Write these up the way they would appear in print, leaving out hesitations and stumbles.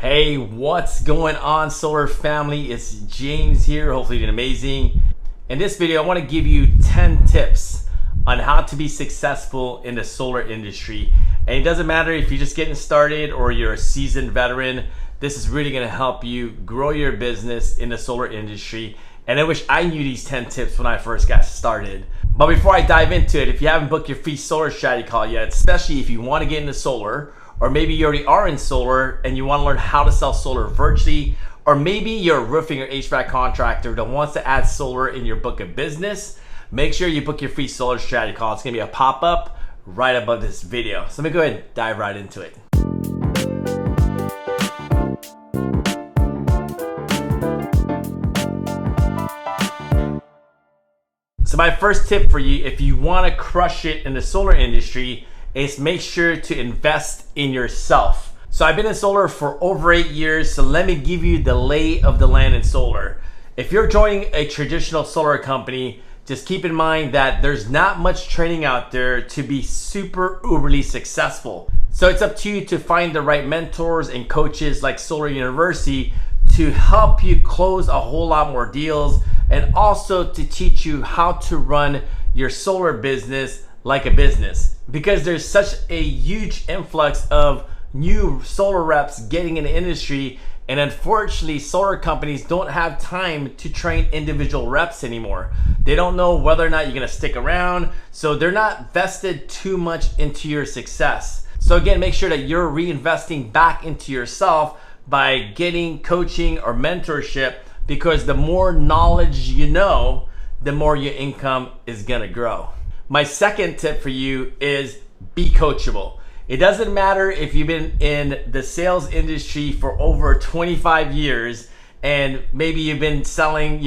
Hey, what's going on, solar family? It's James here. Hopefully you're doing amazing. In this video, I want to give you 10 tips on how to be successful in the solar industry. And it doesn't matter if you're just getting started or you're a seasoned veteran. This is really going to help you grow your business in the solar industry. And I wish I knew these 10 tips when I first got started. But before I dive into it, if you haven't booked your free solar strategy call yet, especially if you want to get into solar, or maybe you already are in solar and you want to learn how to sell solar virtually, or maybe you're a roofing or HVAC contractor that wants to add solar in your book of business, make sure you book your free solar strategy call. It's going to be a pop-up right above this video. So let me go ahead and dive right into it. So my first tip for you, if you want to crush it in the solar industry, is make sure to invest in yourself. So I've been in solar for over 8 years, so let me give you the lay of the land in solar. If you're joining a traditional solar company, just keep in mind that there's not much training out there to be super uberly successful. So it's up to you to find the right mentors and coaches like Solar University to help you close a whole lot more deals, and also to teach you how to run your solar business like a business, because there's such a huge influx of new solar reps getting in the industry, and unfortunately solar companies don't have time to train individual reps anymore. They don't know whether or not you're gonna stick around, so they're not vested too much into your success. So again, make sure that you're reinvesting back into yourself by getting coaching or mentorship, because the more knowledge you know, the more your income is gonna grow. My second tip for you is be coachable. It doesn't matter if you've been in the sales industry for over 25 years and maybe you've been selling,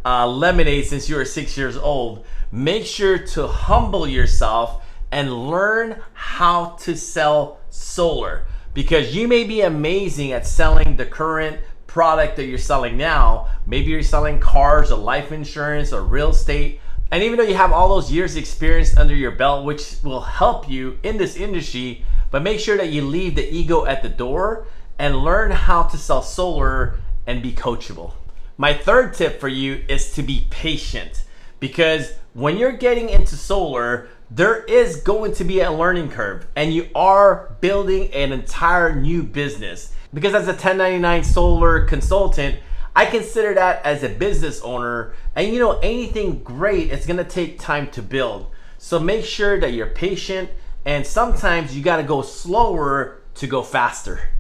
lemonade since you were 6 years old. Make sure to humble yourself and learn how to sell solar, because you may be amazing at selling the current product that you're selling now. Maybe you're selling cars or life insurance or real estate. And even though you have all those years experience under your belt, which will help you in this industry, but make sure that you leave the ego at the door and learn how to sell solar and be coachable. My third tip for you is to be patient, because when you're getting into solar, there is going to be a learning curve and you are building an entire new business. Because as a 1099 solar consultant, I consider that as a business owner, and anything great, it's gonna take time to build. So make sure that you're patient, and sometimes you gotta go slower to go faster.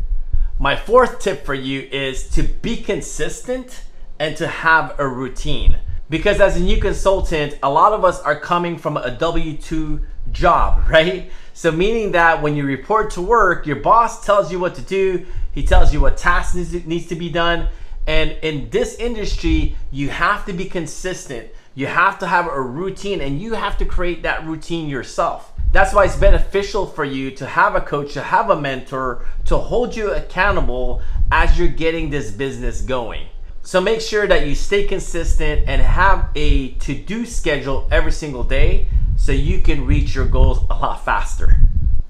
My fourth tip for you is to be consistent and to have a routine. Because as a new consultant, a lot of us are coming from a W-2 job, right? So meaning that when you report to work, your boss tells you what to do, he tells you what tasks needs to be done. And in this industry, you have to be consistent. You have to have a routine, and you have to create that routine yourself. That's why it's beneficial for you to have a coach, to have a mentor, to hold you accountable as you're getting this business going. So make sure that you stay consistent and have a to-do schedule every single day so you can reach your goals a lot faster.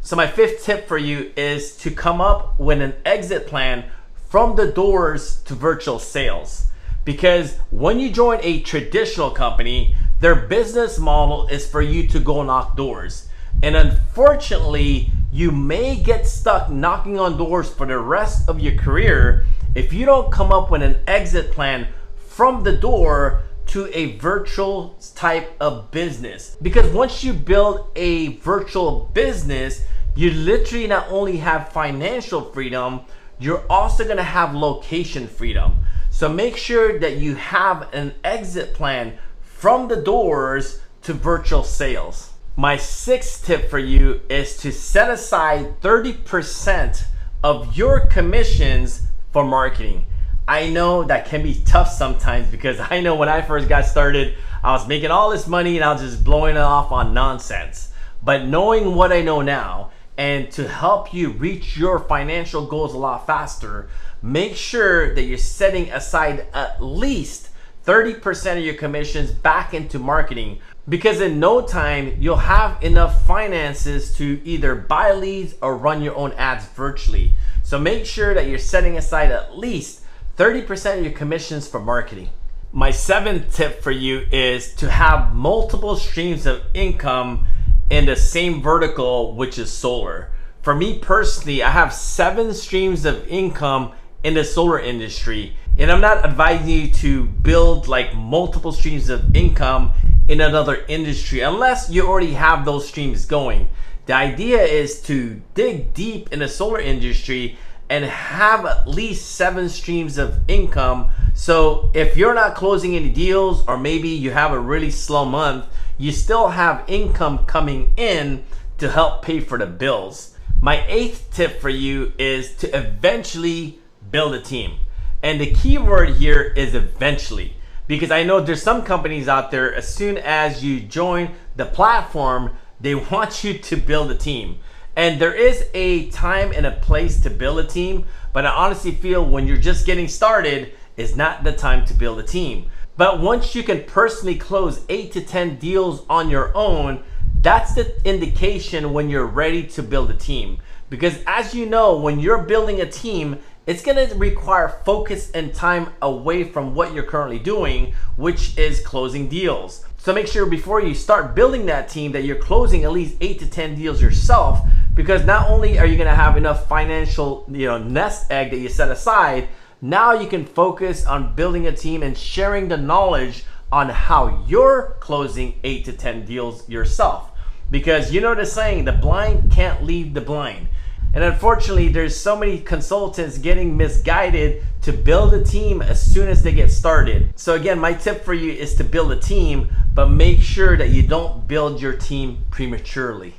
So my fifth tip for you is to come up with an exit plan from the doors to virtual sales. Because when you join a traditional company, their business model is for you to go knock doors. And unfortunately, you may get stuck knocking on doors for the rest of your career if you don't come up with an exit plan from the door to a virtual type of business. Because once you build a virtual business, you literally not only have financial freedom, you're also gonna have location freedom. So make sure that you have an exit plan from the doors to virtual sales. My sixth tip for you is to set aside 30% of your commissions for marketing. I know that can be tough sometimes, because I know when I first got started, I was making all this money and I was just blowing it off on nonsense. But knowing what I know now, and to help you reach your financial goals a lot faster, make sure that you're setting aside at least 30% of your commissions back into marketing. because in no time you'll have enough finances to either buy leads or run your own ads virtually. So make sure that you're setting aside at least 30% of your commissions for marketing. My 7th tip for you is to have multiple streams of income in the same vertical, which is solar. For me personally, I have 7 streams of income in the solar industry, and I'm not advising you to build like multiple streams of income in another industry unless you already have those streams going. The idea is to dig deep in the solar industry and have at least 7 streams of income. So if you're not closing any deals, or maybe you have a really slow month, you still have income coming in to help pay for the bills. My 8th tip for you is to eventually build a team. And the key word here is eventually, because I know there's some companies out there, as soon as you join the platform, they want you to build a team. And there is a time and a place to build a team, but I honestly feel when you're just getting started is not the time to build a team. But once you can personally close 8 to 10 deals on your own, that's the indication when you're ready to build a team. Because as you know, when you're building a team, it's gonna require focus and time away from what you're currently doing, which is closing deals. So make sure before you start building that team that you're closing at least 8 to 10 deals yourself, because not only are you gonna have enough financial nest egg that you set aside, now you can focus on building a team and sharing the knowledge on how you're closing 8 to 10 deals yourself. Because you know the saying, the blind can't lead the blind. And unfortunately, there's so many consultants getting misguided to build a team as soon as they get started. So again, my tip for you is to build a team, but make sure that you don't build your team prematurely.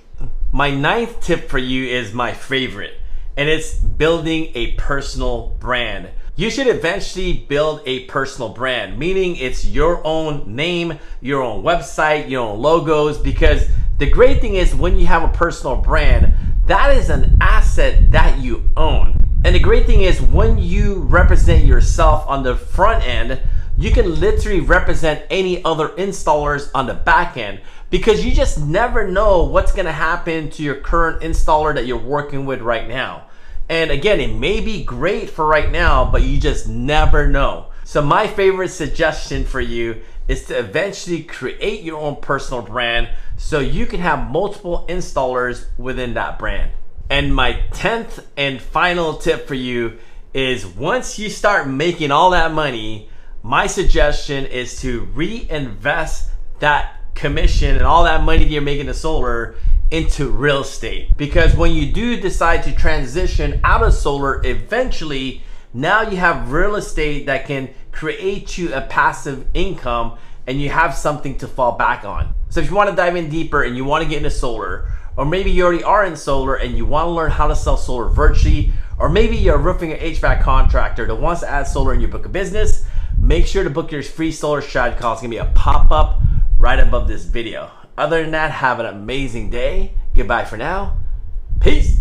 My 9th tip for you is my favorite, and it's building a personal brand. You should eventually build a personal brand, meaning it's your own name, your own website, your own logos, because the great thing is when you have a personal brand, that is an asset that you own. And the great thing is when you represent yourself on the front end, you can literally represent any other installers on the back end, because you just never know what's gonna happen to your current installer that you're working with right now. And again, it may be great for right now, but you just never know. So my favorite suggestion for you is to eventually create your own personal brand so you can have multiple installers within that brand. And my 10th and final tip for you is once you start making all that money, my suggestion is to reinvest that commission and all that money that you're making in solar into real estate. Because when you do decide to transition out of solar eventually, now you have real estate that can create you a passive income and you have something to fall back on. So if you want to dive in deeper and you want to get into solar, or maybe you already are in solar and you want to learn how to sell solar virtually, or maybe you're a roofing or HVAC contractor that wants to add solar in your book of business, make sure to book your free solar strategy call. It's gonna be a pop-up right above this video. Other than that, have an amazing day. Goodbye for now. Peace.